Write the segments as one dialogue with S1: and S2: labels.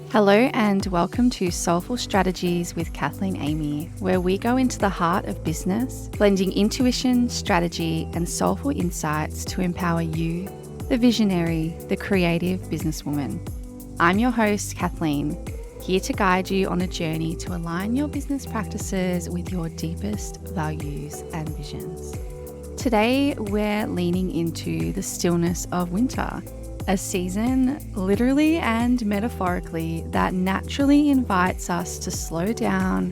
S1: Hello and welcome to Soulful Strategies with Kathleen Amy, where we go into the heart of business, blending intuition, strategy, and soulful insights to empower you, the visionary, the creative businesswoman. I'm your host, Kathleen, here to guide you on a journey to align your business practices with your deepest values and visions. Today, we're leaning into the stillness of winter, a season, literally and metaphorically, that naturally invites us to slow down,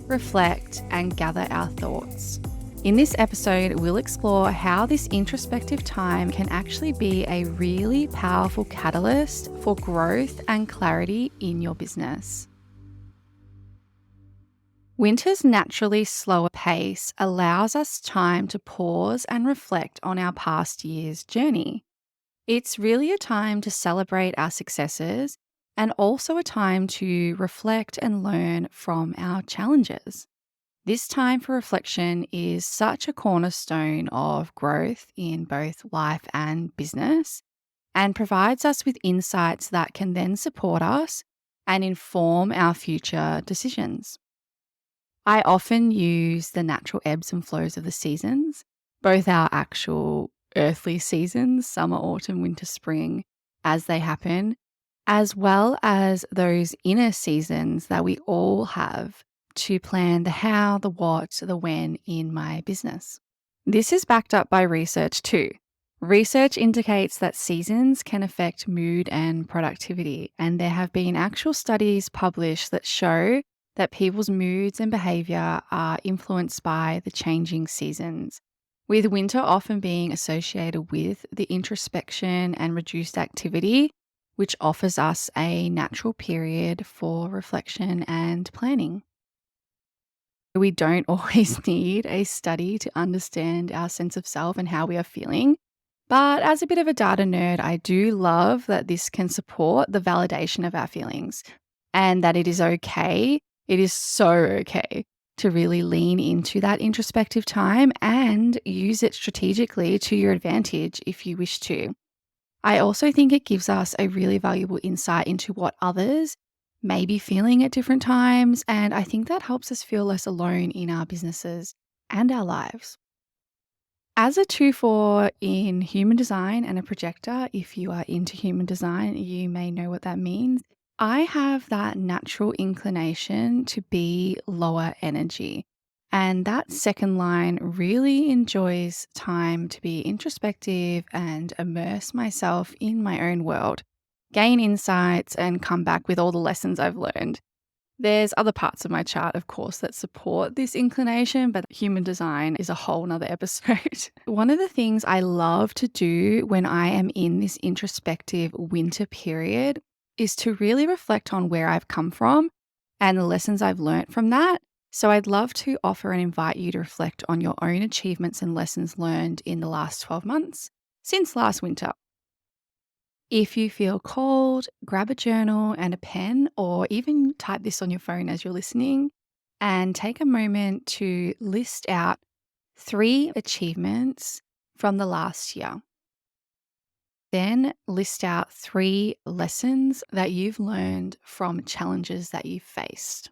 S1: reflect, and gather our thoughts. In this episode, we'll explore how this introspective time can actually be a really powerful catalyst for growth and clarity in your business. Winter's naturally slower pace allows us time to pause and reflect on our past year's journey. It's really a time to celebrate our successes and also a time to reflect and learn from our challenges. This time for reflection is such a cornerstone of growth in both life and business and provides us with insights that can then support us and inform our future decisions. I often use the natural ebbs and flows of the seasons, both our actual earthly seasons, summer, autumn, winter, spring, as they happen, as well as those inner seasons that we all have to plan the how, the what, the when in my business. This is backed up by research too. Research indicates that seasons can affect mood and productivity, and there have been actual studies published that show that people's moods and behavior are influenced by the changing seasons, with winter often being associated with the introspection and reduced activity, which offers us a natural period for reflection and planning. We don't always need a study to understand our sense of self and how we are feeling. But as a bit of a data nerd, I do love that this can support the validation of our feelings and that it is okay. It is so okay to really lean into that introspective time and use it strategically to your advantage if you wish to. I also think it gives us a really valuable insight into what others may be feeling at different times. And I think that helps us feel less alone in our businesses and our lives. As a 2-4 in human design and a projector, if you are into human design, you may know what that means. I have that natural inclination to be lower energy. And that second line really enjoys time to be introspective and immerse myself in my own world, gain insights, and come back with all the lessons I've learned. There's other parts of my chart, of course, that support this inclination, but human design is a whole nother episode. One of the things I love to do when I am in this introspective winter period is to really reflect on where I've come from and the lessons I've learned from that. So I'd love to offer and invite you to reflect on your own achievements and lessons learned in the last 12 months since last winter. If you feel called, grab a journal and a pen, or even type this on your phone as you're listening, and take a moment to list out 3 achievements from the last year. Then list out 3 lessons that you've learned from challenges that you've faced.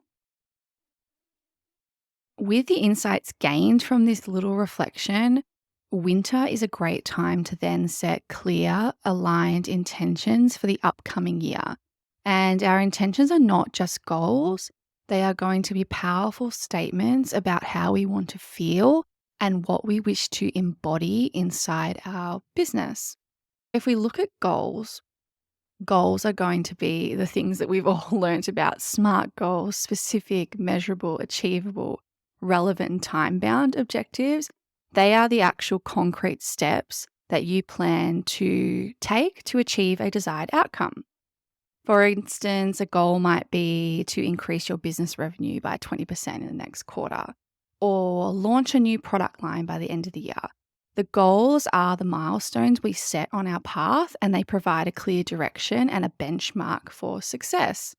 S1: With the insights gained from this little reflection, winter is a great time to then set clear, aligned intentions for the upcoming year. And our intentions are not just goals, they are going to be powerful statements about how we want to feel and what we wish to embody inside our business. If we look at goals, goals are going to be the things that we've all learnt about: SMART goals, specific, measurable, achievable, relevant, and time-bound objectives. They are the actual concrete steps that you plan to take to achieve a desired outcome. For instance, a goal might be to increase your business revenue by 20% in the next quarter, or launch a new product line by the end of the year. The goals are the milestones we set on our path, and they provide a clear direction and a benchmark for success.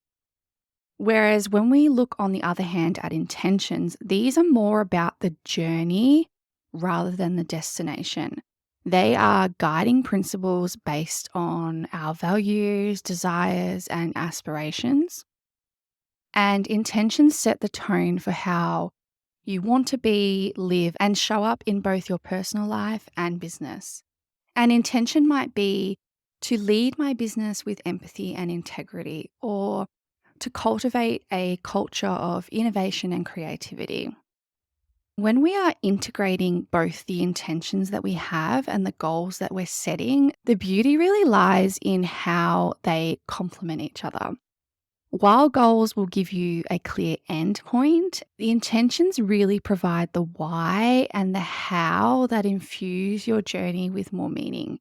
S1: Whereas when we look, on the other hand, at intentions, these are more about the journey rather than the destination. They are guiding principles based on our values, desires, and aspirations. And intentions set the tone for how you want to be, live, and show up in both your personal life and business. An intention might be to lead my business with empathy and integrity, or to cultivate a culture of innovation and creativity. When we are integrating both the intentions that we have and the goals that we're setting, the beauty really lies in how they complement each other. While goals will give you a clear end point, the intentions really provide the why and the how that infuse your journey with more meaning.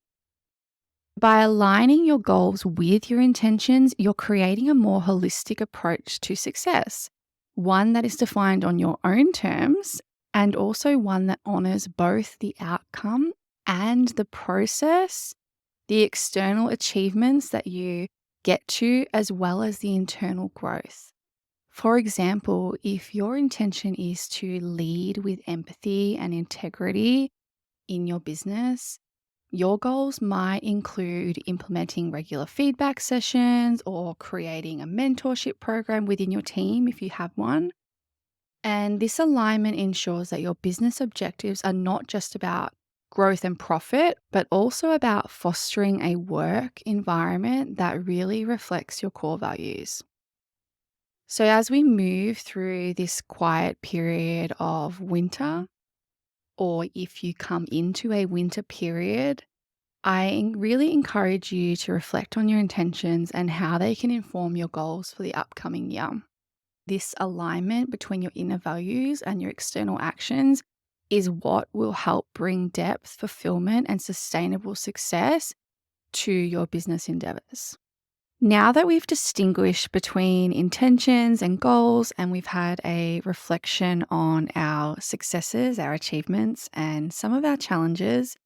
S1: By aligning your goals with your intentions, you're creating a more holistic approach to success, one that is defined on your own terms and also one that honors both the outcome and the process, the external achievements that you get to, as well as the internal growth. For example, if your intention is to lead with empathy and integrity in your business, your goals might include implementing regular feedback sessions or creating a mentorship program within your team if you have one. And this alignment ensures that your business objectives are not just about growth and profit, but also about fostering a work environment that really reflects your core values. So, as we move through this quiet period of winter, or if you come into a winter period, I really encourage you to reflect on your intentions and how they can inform your goals for the upcoming year. This alignment between your inner values and your external actions is what will help bring depth, fulfillment, and sustainable success to your business endeavors. Now that we've distinguished between intentions and goals, and we've had a reflection on our successes, our achievements, and some of our challenges,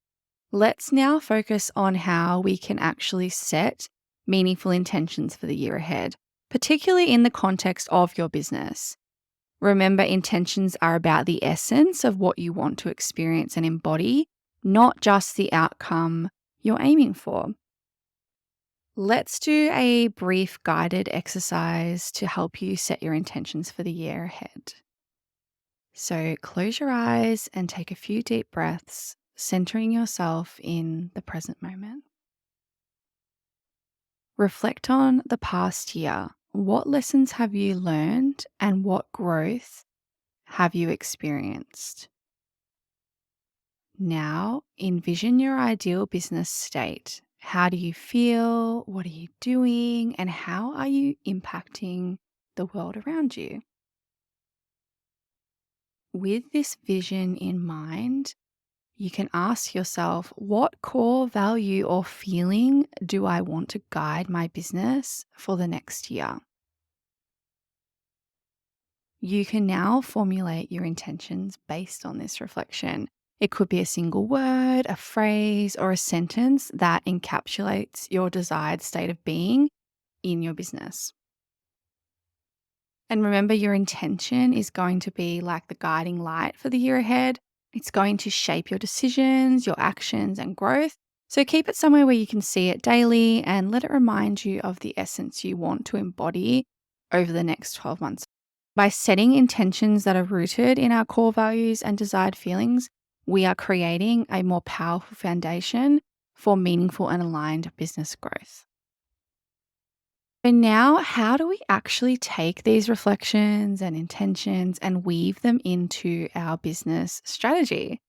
S1: let's now focus on how we can actually set meaningful intentions for the year ahead, particularly in the context of your business. Remember, intentions are about the essence of what you want to experience and embody, not just the outcome you're aiming for. Let's do a brief guided exercise to help you set your intentions for the year ahead. So close your eyes and take a few deep breaths, centering yourself in the present moment. Reflect on the past year. What lessons have you learned and what growth have you experienced? Now, envision your ideal business state. How do you feel? What are you doing? And how are you impacting the world around you? With this vision in mind, you can ask yourself, what core value or feeling do I want to guide my business for the next year? You can now formulate your intentions based on this reflection. It could be a single word, a phrase, or a sentence that encapsulates your desired state of being in your business. And remember, your intention is going to be like the guiding light for the year ahead. It's going to shape your decisions, your actions, and growth. So keep it somewhere where you can see it daily and let it remind you of the essence you want to embody over the next 12 months. By setting intentions that are rooted in our core values and desired feelings, we are creating a more powerful foundation for meaningful and aligned business growth. So now, how do we actually take these reflections and intentions and weave them into our business strategy?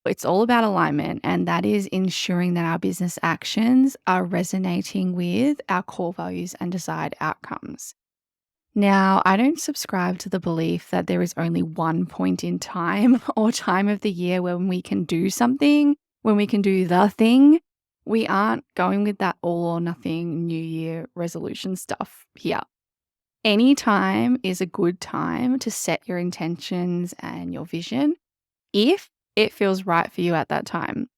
S1: It's all about alignment, and that is ensuring that our business actions are resonating with our core values and desired outcomes. Now, I don't subscribe to the belief that there is only one point in time or time of the year when we can do something, when we can do the thing. We aren't going with that all or nothing New Year resolution stuff here. Any time is a good time to set your intentions and your vision if it feels right for you at that time.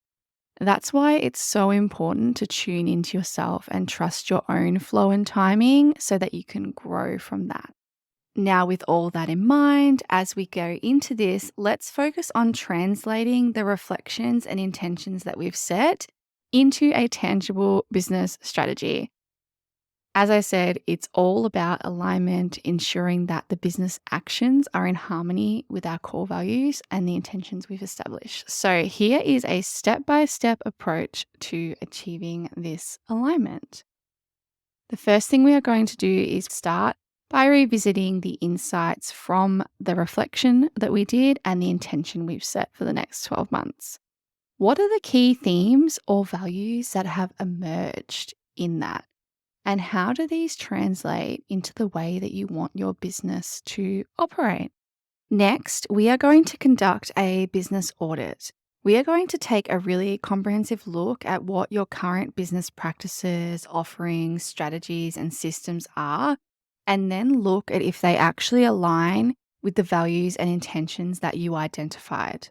S1: That's why it's so important to tune into yourself and trust your own flow and timing so that you can grow from that. Now, with all that in mind, as we go into this, let's focus on translating the reflections and intentions that we've set into a tangible business strategy. As I said, it's all about alignment, ensuring that the business actions are in harmony with our core values and the intentions we've established. So, here is a step by step approach to achieving this alignment. The first thing we are going to do is start by revisiting the insights from the reflection that we did and the intention we've set for the next 12 months. What are the key themes or values that have emerged in that? And how do these translate into the way that you want your business to operate? Next, we are going to conduct a business audit. We are going to take a really comprehensive look at what your current business practices, offerings, strategies, and systems are, and then look at if they actually align with the values and intentions that you identified.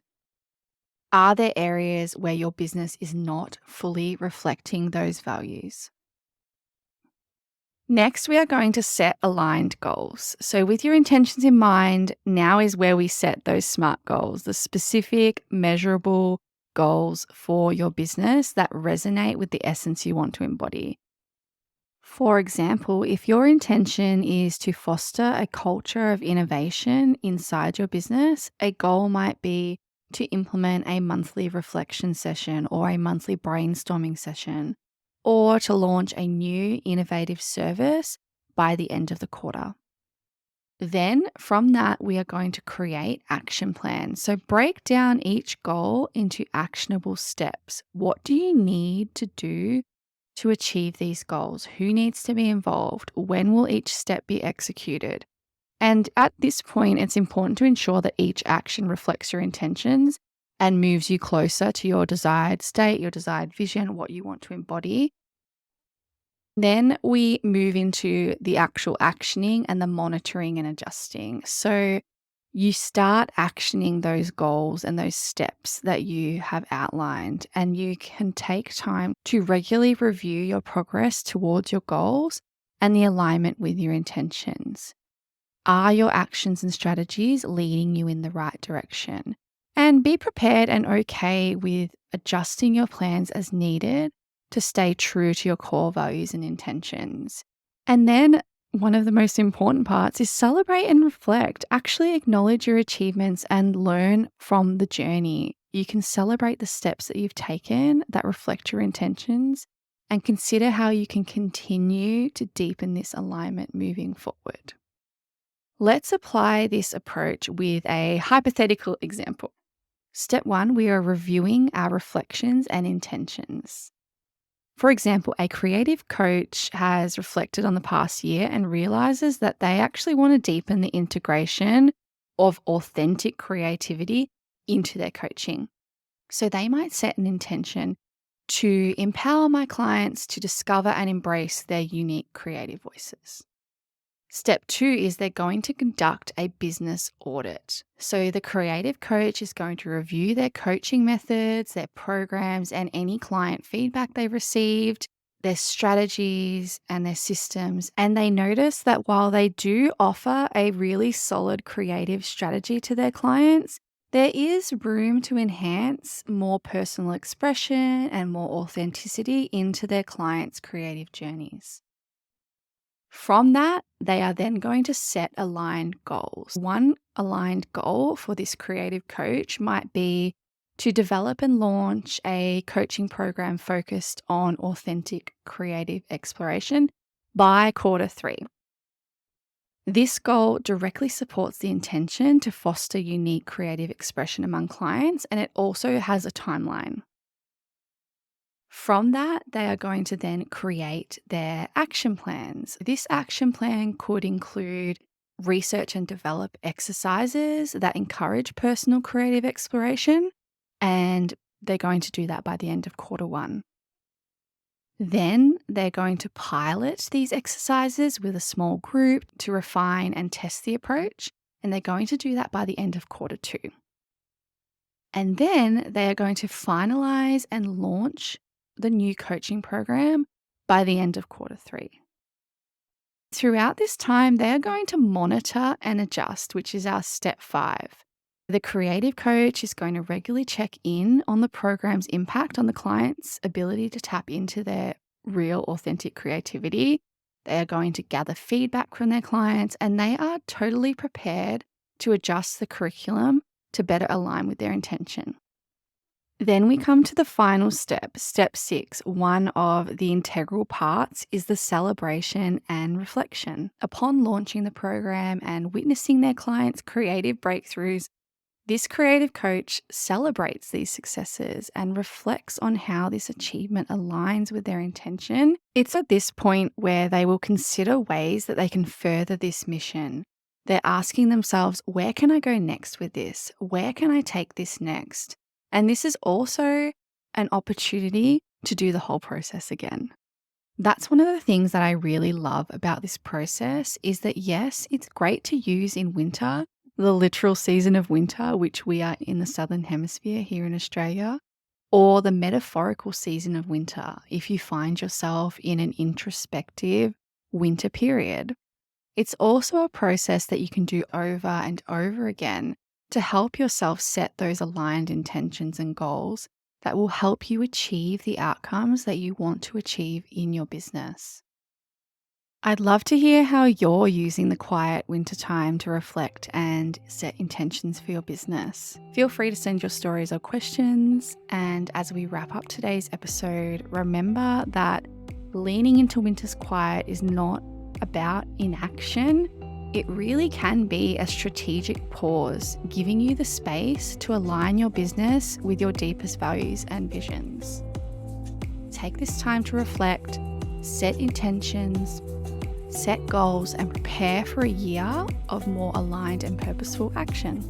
S1: Are there areas where your business is not fully reflecting those values? Next, we are going to set aligned goals. So, with your intentions in mind, now is where we set those SMART goals, the specific, measurable goals for your business that resonate with the essence you want to embody. For example, if your intention is to foster a culture of innovation inside your business, a goal might be to implement a monthly reflection session or a monthly brainstorming session, or to launch a new innovative service by the end of the quarter. Then from that, we are going to create action plans. So break down each goal into actionable steps. What do you need to do to achieve these goals? Who needs to be involved? When will each step be executed? And at this point, it's important to ensure that each action reflects your intentions and moves you closer to your desired state, your desired vision, what you want to embody. Then we move into the actual actioning and the monitoring and adjusting. So you start actioning those goals and those steps that you have outlined, and you can take time to regularly review your progress towards your goals and the alignment with your intentions. Are your actions and strategies leading you in the right direction? And be prepared and okay with adjusting your plans as needed to stay true to your core values and intentions. And then one of the most important parts is celebrate and reflect. Actually acknowledge your achievements and learn from the journey. You can celebrate the steps that you've taken that reflect your intentions and consider how you can continue to deepen this alignment moving forward. Let's apply this approach with a hypothetical example. Step one, we are reviewing our reflections and intentions. For example, a creative coach has reflected on the past year and realizes that they actually want to deepen the integration of authentic creativity into their coaching. So they might set an intention to empower my clients to discover and embrace their unique creative voices. Step two is they're going to conduct a business audit. So the creative coach is going to review their coaching methods, their programs, and any client feedback they've received, their strategies and their systems. And they notice that while they do offer a really solid creative strategy to their clients, there is room to enhance more personal expression and more authenticity into their clients' creative journeys. From that, they are then going to set aligned goals. One aligned goal for this creative coach might be to develop and launch a coaching program focused on authentic creative exploration by quarter three. This goal directly supports the intention to foster unique creative expression among clients, and it also has a timeline. From that, they are going to then create their action plans. This action plan could include research and develop exercises that encourage personal creative exploration, and they're going to do that by the end of quarter one. Then they're going to pilot these exercises with a small group to refine and test the approach, and they're going to do that by the end of quarter two. And then they are going to finalize and launch the new coaching program by the end of quarter three. Throughout this time, they are going to monitor and adjust, which is our step 5. The creative coach is going to regularly check in on the program's impact on the client's ability to tap into their real, authentic creativity. They are going to gather feedback from their clients, and they are totally prepared to adjust the curriculum to better align with their intention. Then we come to the final step, step 6. One of the integral parts is the celebration and reflection. Upon launching the program and witnessing their clients' creative breakthroughs, this creative coach celebrates these successes and reflects on how this achievement aligns with their intention. It's at this point where they will consider ways that they can further this mission. They're asking themselves, where can I go next with this? Where can I take this next? And this is also an opportunity to do the whole process again. That's one of the things that I really love about this process is that, yes, it's great to use in winter, the literal season of winter, which we are in the Southern Hemisphere here in Australia, or the metaphorical season of winter if you find yourself in an introspective winter period. It's also a process that you can do over and over again to help yourself set those aligned intentions and goals that will help you achieve the outcomes that you want to achieve in your business. I'd love to hear how you're using the quiet winter time to reflect and set intentions for your business. Feel free to send your stories or questions. And as we wrap up today's episode, remember that leaning into winter's quiet is not about inaction. It really can be a strategic pause, giving you the space to align your business with your deepest values and visions. Take this time to reflect, set intentions, set goals, and prepare for a year of more aligned and purposeful action.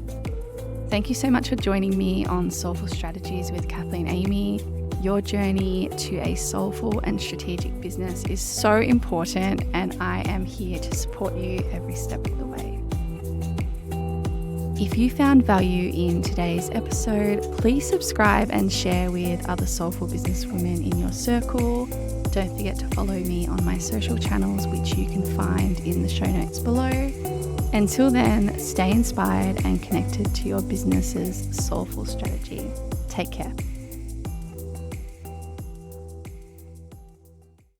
S1: Thank you so much for joining me on Soulful Strategies with Kathleen Amy. Your journey to a soulful and strategic business is so important, and I am here to support you every step of the way. If you found value in today's episode, please subscribe and share with other soulful businesswomen in your circle. Don't forget to follow me on my social channels, which you can find in the show notes below. Until then, stay inspired and connected to your business's soulful strategy. Take care.